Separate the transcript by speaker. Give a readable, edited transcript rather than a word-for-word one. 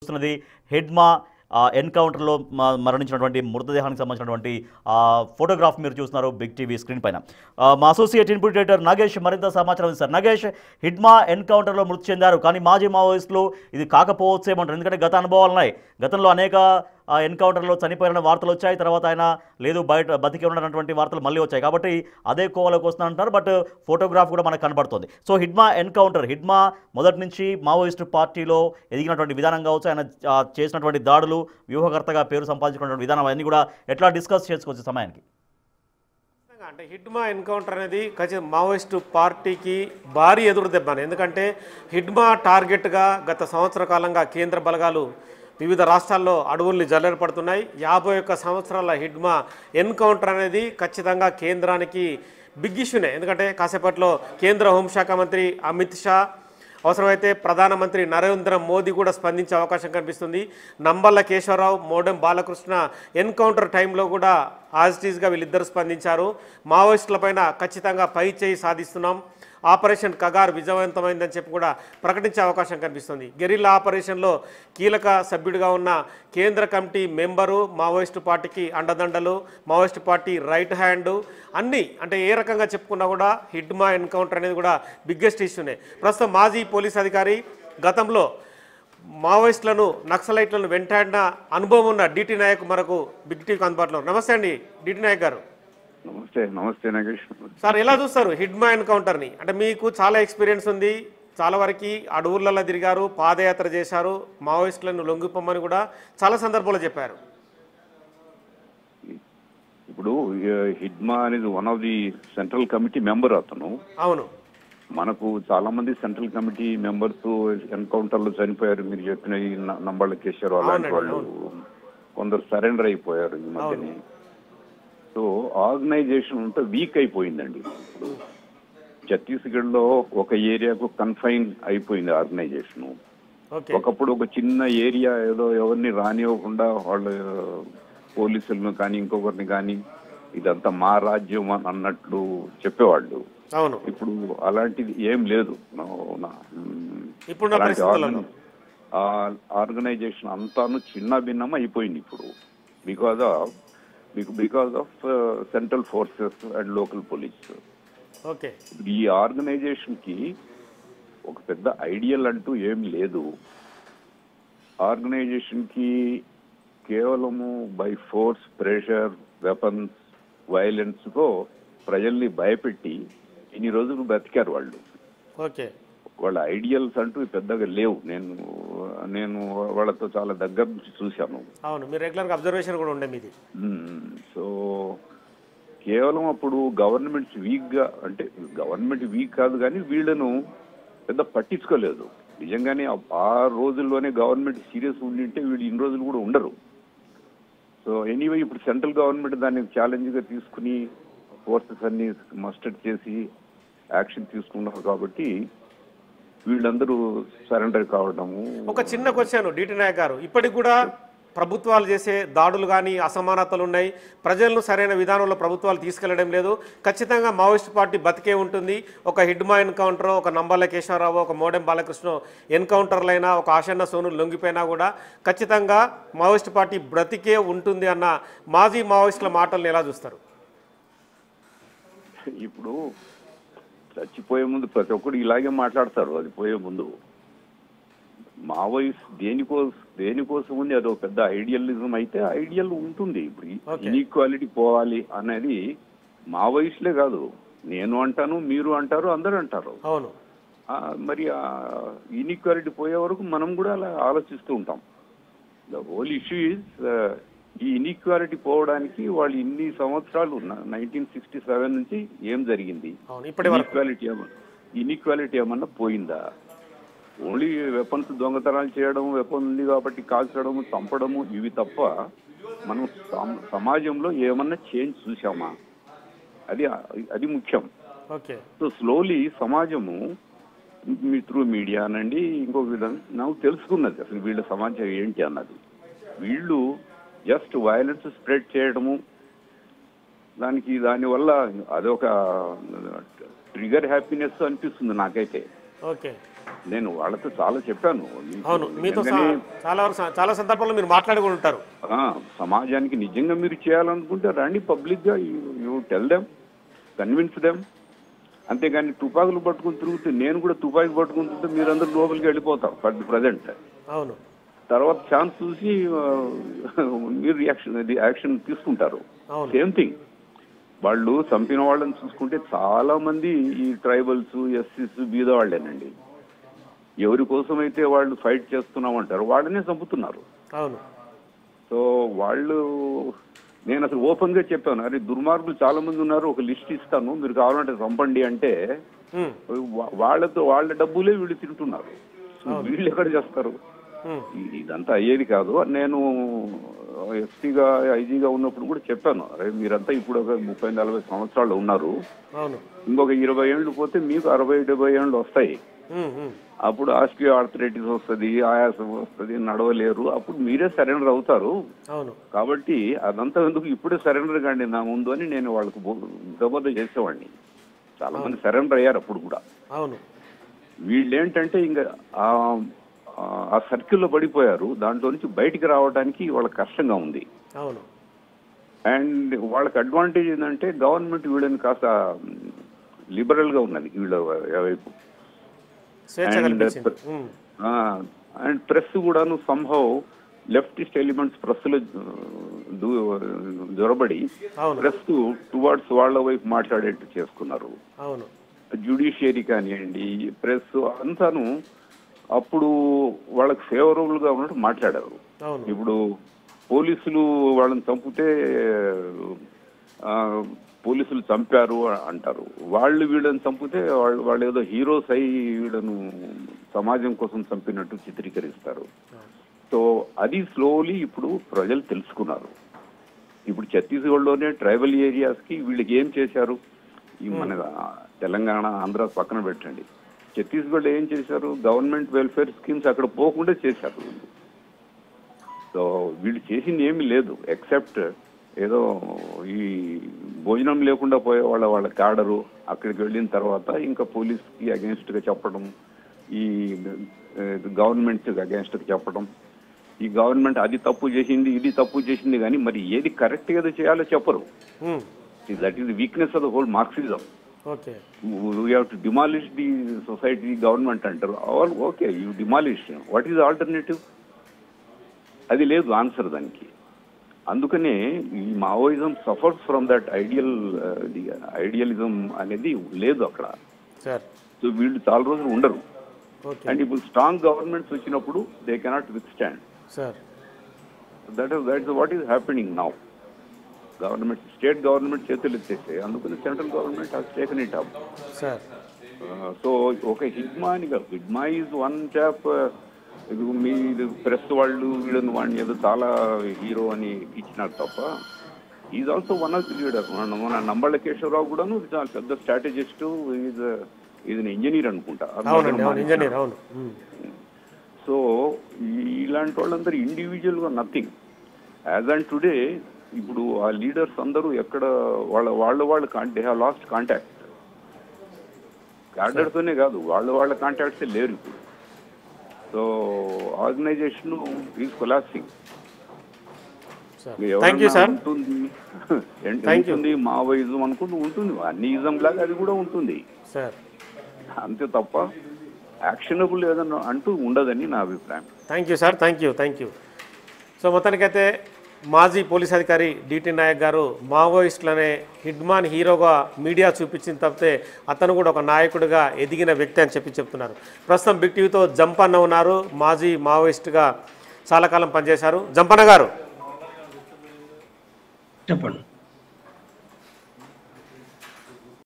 Speaker 1: చూస్తున్నది హిడ్మా ఎన్కౌంటర్లో మరణించినటువంటి మృతదేహానికి సంబంధించినటువంటి ఫోటోగ్రాఫ్ మీరు చూస్తున్నారు బిగ్ టీవీ స్క్రీన్ పైన. మా అసోసియేట్ ఇన్పుట్ ఎడిటర్ నాగేష్ మరింత సమాచారం ఇస్తారు. నాగేష్, హిడ్మా ఎన్కౌంటర్లో మృతి చెందారు, కానీ మాజీ మావోయిస్టులు ఇది కాకపోవచ్చేమంటారు, ఎందుకంటే గత అనుభవాలు ఉన్నాయి. గతంలో అనేక ఎన్కౌంటర్లో చనిపోయిన వార్తలు వచ్చాయి, తర్వాత ఆయన లేదు బయట బతికి ఉన్నటువంటి వార్తలు మళ్ళీ వచ్చాయి, కాబట్టి అదే కోవలోకి వస్తుందంటారు. బట్ ఫోటోగ్రాఫ్ కూడా మనకు కనబడుతుంది. సో హిడ్మా ఎన్కౌంటర్, హిడ్మా మొదటి నుంచి మావోయిస్టు పార్టీలో ఎదిగినటువంటి విధానం కావచ్చు, ఆయన చేసినటువంటి దాడులు, వ్యూహకర్తగా పేరు సంపాదించుకున్నటువంటి విధానం, అవన్నీ కూడా ఎట్లా డిస్కస్ చేసుకోవచ్చు సమయానికి?
Speaker 2: అంటే హిడ్మా ఎన్కౌంటర్ అనేది ఖచ్చితంగా మావోయిస్టు పార్టీకి భారీ ఎదురు దెబ్బని. ఎందుకంటే హిడ్మా టార్గెట్గా గత సంవత్సర కాలంగా కేంద్ర బలగాలు వివిధ రాష్ట్రాల్లో అడవుల్ని జల్లెడపడుతున్నాయి. 51 సంవత్సరాల హిడ్మా ఎన్కౌంటర్ అనేది ఖచ్చితంగా కేంద్రానికి బిగ్ ఇష్యూనే. ఎందుకంటే కాసేపట్లో కేంద్ర హోంశాఖ మంత్రి అమిత్ షా, అవసరమైతే ప్రధానమంత్రి నరేంద్ర మోదీ కూడా స్పందించే అవకాశం కనిపిస్తుంది. నంబళ్ళ కేశవరావు, మోడెం బాలకృష్ణ ఎన్కౌంటర్ టైంలో కూడా యాజిటీస్గా వీళ్ళిద్దరు స్పందించారు. మావోయిస్టులపైన ఖచ్చితంగా పై చేయి సాధిస్తున్నాం, ఆపరేషన్ కగార్ విజయవంతమైందని చెప్పి కూడా ప్రకటించే అవకాశం కనిపిస్తుంది. గెరిల్లా ఆపరేషన్లో కీలక సభ్యుడిగా ఉన్న కేంద్ర కమిటీ మెంబరు, మావోయిస్టు పార్టీకి అండదండలు, మావోయిస్టు పార్టీ రైట్ హ్యాండ్ అన్నీ, అంటే ఏ రకంగా చెప్పుకున్నా కూడా హిడ్మా ఎన్కౌంటర్ అనేది కూడా బిగ్గెస్ట్ ఇష్యూనే. ప్రస్తుతం మాజీ పోలీస్ అధికారి, గతంలో మావోయిస్టులను నక్సలైట్లను వెంటాడిన అనుభవం ఉన్న డిటి నాయక్ మనకు బిగ్ టీవీకి అందుబాటులో. నమస్తే అండి డిటి నాయక్ గారు.
Speaker 3: నమస్తే నాగేష్
Speaker 2: సార్, ఎలా చూస్తారు హిడ్మా ఎన్కౌంటర్ని? అంటే మీకు చాలా ఎక్స్పీరియన్స్ ఉంది, చాలా వరకు అడవులలో తిరిగారు, పాదయాత్ర చేశారు, మావోయిస్టులను లొంగిపోమని కూడా చాలా సందర్భాల్లో చెప్పారు.
Speaker 3: ఇప్పుడు హిడ్మా అనేది one of the central committee member అతను.
Speaker 2: అవును,
Speaker 3: మనకు చాలా మంది సెంట్రల్ కమిటీ మెంబర్స్ ఎన్కౌంటర్ లో చనిపోయారు. మీరు చెప్పిన ఈ నంబళ్ళ కేశవరావు అలాంటి వాళ్ళు కొందరు సరెండర్ అయిపోయారు ఈ మధ్యనే. సో ఆర్గనైజేషన్ అంతా వీక్ అయిపోయిందండి. ఇప్పుడు ఛత్తీస్గఢ్ లో ఒక ఏరియాకు కన్ఫైన్ అయిపోయింది ఆర్గనైజేషన్. ఒకప్పుడు ఒక చిన్న ఏరియా ఏదో ఎవరిని రానివ్వకుండా వాళ్ళు పోలీసులను కానీ ఇంకొకరిని కానీ ఇదంతా మా రాజ్యం అన్నట్లు చెప్పేవాళ్ళు. ఇప్పుడు అలాంటిది ఏం లేదు. ఆర్గనైజేషన్ అంతాను చిన్న భిన్నం అయిపోయింది ఇప్పుడు because of central forces and local police. ఈ ఆర్గనైజేషన్ కి ఒక పెద్ద ఐడియల్ అంటూ ఏం లేదు. ఆర్గనైజేషన్ కి కేవలము by force, pressure, weapons, violence తో ప్రజల్ని భయపెట్టి ఇన్ని రోజులు బ్రతికారు వాళ్ళు. వాళ్ళ ఐడియల్స్ అంటూ పెద్దగా లేవు. నేను వాళ్ళతో చాలా దగ్గర నుంచి చూశాను.
Speaker 2: అబ్జర్వేషన్ కూడా ఉండే మీది.
Speaker 3: సో కేవలం అప్పుడు గవర్నమెంట్ వీక్ గా, అంటే గవర్నమెంట్ వీక్ కాదు కానీ వీళ్ళను పెద్ద పట్టించుకోలేదు. నిజంగానే ఆ రోజుల్లోనే గవర్నమెంట్ సీరియస్ ఉండింటే వీళ్ళు ఇన్ని రోజులు కూడా ఉండరు. సో ఎనీవే ఇప్పుడు సెంట్రల్ గవర్నమెంట్ దాన్ని ఛాలెంజ్ గా తీసుకుని ఫోర్సెస్ అన్ని మస్టర్డ్ చేసి యాక్షన్ తీసుకున్నారు కాబట్టి వీళ్ళందరూ సరెండర్ కావడము.
Speaker 2: ఒక చిన్న క్వశ్చన్ డిటి నాయక్ గారు, ఇప్పటికి కూడా ప్రభుత్వాలు చేసే దాడులు కానీ అసమానతలు ఉన్నాయి, ప్రజలను సరైన విధానంలో ప్రభుత్వాలు తీసుకెళ్లడం లేదు. ఖచ్చితంగా మావోయిస్ట్ పార్టీ బతికే ఉంటుంది. ఒక హిడ్మా ఎన్కౌంటర్, ఒక నంబళ్ళ కేశవరావు, ఒక మోడెం బాలకృష్ణ ఎన్కౌంటర్లైనా, ఒక ఆశన్న సోను లొంగిపోయినా కూడా ఖచ్చితంగా మావోయిస్ట్ పార్టీ బ్రతికే ఉంటుంది అన్న మాజీ మావోయిస్టుల మాటలను ఎలా చూస్తారు?
Speaker 3: ఇప్పుడు చచ్చిపోయే ముందు ప్రతి ఒక్కరు ఇలాగే మాట్లాడతారు. అది పోయే ముందు మావోయిస్ట్ దేనికోసం ఉంది, అది ఒక పెద్ద ఐడియలిజం అయితే ఐడియల్ ఉంటుంది. ఇప్పుడు ఇన్ఈక్వాలిటీ పోవాలి అనేది మావోయిస్టులే కాదు, నేను అంటాను, మీరు అంటారు, అందరూ అంటారు. మరి ఇన్ఈక్వాలిటీ పోయే వరకు మనం కూడా అలా ఆలోచిస్తూ ఉంటాం. ద హోల్ ఇష్యూ ఈజ్ ఈ ఇన్ఈక్వాలిటీ పోవడానికి వాళ్ళు ఇన్ని సంవత్సరాలు 1967 నుంచి ఏం జరిగింది? ఇన్ఈక్వాలిటీ ఏమన్నా పోయిందా? ఓన్లీ వెపన్స్ దొంగతనాలు చేయడం, వెపన్ ఉంది కాబట్టి కాల్చడం, చంపడము, ఇవి తప్ప మనం సమాజంలో ఏమన్నా చేంజ్ చూసామా? అది ముఖ్యం. సో స్లోలీ సమాజము త్రూ మీడియా అనండి, ఇంకొక విధంగా నాకు తెలుసుకున్నది అసలు వీళ్ళ సమాజం ఏంటి అన్నది. వీళ్ళు జస్ట్ వైలెన్స్ స్ప్రెడ్ చేయడము, దానివల్ల అదొక ట్రిగర్ హ్యాపీనెస్ అనిపిస్తుంది నాకైతే. నేను వాళ్ళతో చాలా చెప్పాను.
Speaker 2: అవును, మీతో చాలా సందర్భాల్లో మీరు మాట్లాడి కూడా ఉంటారు.
Speaker 3: సమాజానికి నిజంగా మీరు చేయాలనుకుంటే రండి, పబ్లిక్గా you tell them, convince them. అంతేగాని తుపాకులు పట్టుకుని తిరుగుతూ నేను కూడా తుపాకి పట్టుకుంటుంటే మీరందరూ లోపలికి వెళ్ళిపోతారు ఫర్ ది ప్రజెంట్.
Speaker 2: అవును,
Speaker 3: తర్వాత ఛాన్స్ చూసి మీరు యాక్షన్ తీసుకుంటారు. సేమ్ థింగ్ వాళ్ళు చంపిన వాళ్ళని చూసుకుంటే చాలా మంది ఈ ట్రైబల్స్, ఎస్సీస్, బీద వాళ్ళేనండి. ఎవరి కోసమైతే వాళ్ళు ఫైట్ చేస్తున్నామంటారు వాళ్ళనే చంపుతున్నారు.
Speaker 2: అవును.
Speaker 3: సో వాళ్ళు, నేను అసలు ఓపెన్ గా చెప్పాను, అరే దుర్మార్గులు చాలా మంది ఉన్నారు, ఒక లిస్ట్ ఇస్తాను, మీరు కావాలంటే చంపండి అంటే వాళ్ళ డబ్బులే వీళ్ళు తింటున్నారు. వీళ్ళు ఎక్కడ చేస్తారు? ఇదంతా అయ్యేది కాదు. నేను ఎస్పీగా, ఐజీగా ఉన్నప్పుడు కూడా చెప్పాను, అరే మీరంతా ఇప్పుడు ఒక 30-40 సంవత్సరాలు ఉన్నారు, ఇంకొక 20 ఏళ్ళు పోతే మీకు 60-70 ఏళ్ళు వస్తాయి. అప్పుడు ఆస్టియో ఆర్థరైటిస్ వస్తుంది, ఆయాసం వస్తుంది, నడవలేరు, అప్పుడు మీరే సరెండర్ అవుతారు. కాబట్టి అదంతా ఎందుకు ఇప్పుడే సరెండర్ కాండి నా ముందు అని నేను వాళ్ళకు గబద్ద చేసేవాడిని. చాలా మంది సరెండర్ అయ్యారు అప్పుడు కూడా. వీళ్ళు ఏంటంటే ఇంకా ఆ సర్కిల్లో పడిపోయారు, దాంట్లో నుంచి బయటికి రావడానికి వాళ్ళకి కష్టంగా ఉంది. అండ్ వాళ్ళకి అడ్వాంటేజ్ ఏంటంటే గవర్నమెంట్ వీళ్ళని కాస్త లిబరల్ గా ఉన్నది వీళ్ళ వైపు. అండ్ ప్రెస్ కూడాను సంహౌ లెఫ్టిస్ట్ ఎలిమెంట్స్ ప్రెస్ లో జొరబడి ప్రెస్ టువర్డ్స్ వాళ్ళ వైపు మాట్లాడేట్టు చేసుకున్నారు. జ్యుడిషియరీ కానివ్వండి, ప్రెస్ అంతాను అప్పుడు వాళ్ళకి ఫేవరబుల్ గా ఉన్నట్టు మాట్లాడారు. ఇప్పుడు పోలీసులు వాళ్ళని చంపితే పోలీసులు చంపారు అంటారు, వాళ్ళు వీళ్ళని చంపితే వాళ్ళు ఏదో హీరోస్ అయి వీళ్ళను సమాజం కోసం చంపినట్టు చిత్రీకరిస్తారు. సో అది స్లోలీ ఇప్పుడు ప్రజలు తెలుసుకున్నారు. ఇప్పుడు ఛత్తీస్గఢ్లోనే ట్రైబల్ ఏరియాస్ కి వీళ్ళకి ఏం చేశారు, ఈ మన తెలంగాణ, ఆంధ్ర పక్కన పెట్టండి, ఛత్తీస్గఢ్ ఏం చేశారు, గవర్నమెంట్ వెల్ఫేర్ స్కీమ్స్ అక్కడ పోకుండా చేశారు. సో వీళ్ళు చేసింది ఏమీ లేదు ఎక్సెప్ట్ ఏదో ఈ భోజనం లేకుండా పోయే వాళ్ళ క్యాడరు అక్కడికి వెళ్ళిన తర్వాత ఇంకా పోలీస్కి అగేన్స్ట్ గా చెప్పడం, ఈ గవర్నమెంట్ అగేన్స్ట్ గా చెప్పడం, ఈ గవర్నమెంట్ అది తప్పు చేసింది, ఇది తప్పు చేసింది, కానీ మరి ఏది కరెక్ట్ గా చేయాలో చెప్పరు. That is the weakness of the whole Marxism. We have to demolish the society, government అంటారు. All okay, you demolish, what is alternative? అది లేదు ఆన్సర్ దానికి. అందుకనే ఈ Maoism suffers from that idealism అనేది లేదు అక్కడ. సో వీళ్ళు చాలా రోజులు ఉండరు. అండ్ ఇప్పుడు స్ట్రాంగ్ గవర్నమెంట్స్ వచ్చినప్పుడు they cannot withstand. That is what is happening now. Government, state government చేతులు ఎత్తేసాయి, అందుకని central government has taken it up. So ఒక హిడ్మా ఈజ్ వన్ ట్యాప్. మీ ప్రెస్ వాళ్ళు వీళ్ళని వాడిని ఏదో చాలా హీరో అని ఇచ్చినారు తప్ప, is also one of the leader. మన నంబళ్ళ కేశవరావు కూడాను చాలా పెద్ద స్ట్రాటజిస్ట్, ఈజ్ ఇంజనీర్ అనుకుంటా. సో ఇలాంటి వాళ్ళందరూ ఇండివిజువల్ గా నథింగ్. యాజ్ అండ్ టుడే ఇప్పుడు ఆ లీడర్స్ అందరూ ఎక్కడ వాళ్ళ దే హ్యావ్ లాస్ట్ కాంటాక్ట్. క్యాడర్తోనే కాదు, వాళ్ళ కాంటాక్ట్సే లేరు ఇప్పుడు. So organization is collapsing. ఉంటుంది మావోయిజం అనుకుంటూ ఉంటుంది, అన్ని ఇజం లాగా అది కూడా ఉంటుంది అంతే తప్ప యాక్షనబుల్ ఏదన్నా అంటూ ఉండదని నా అభిప్రాయం.
Speaker 2: Thank you sir, thank you. So మొత్తానికైతే మాజీ పోలీస్ అధికారి డిటి నాయక్ గారు మావోయిస్టులనే హిడ్మాన్ హీరోగా మీడియా చూపించిన తప్పితే అతను కూడా ఒక నాయకుడిగా ఎదిగిన వ్యక్తి అని చెప్తున్నారు. ప్రస్తుతం బిగ్ టీవీతో జంపన్న ఉన్నారు, మాజీ మావోయిస్టుగా చాలా కాలం పనిచేశారు. జంపన్న గారు
Speaker 4: చెప్పండి.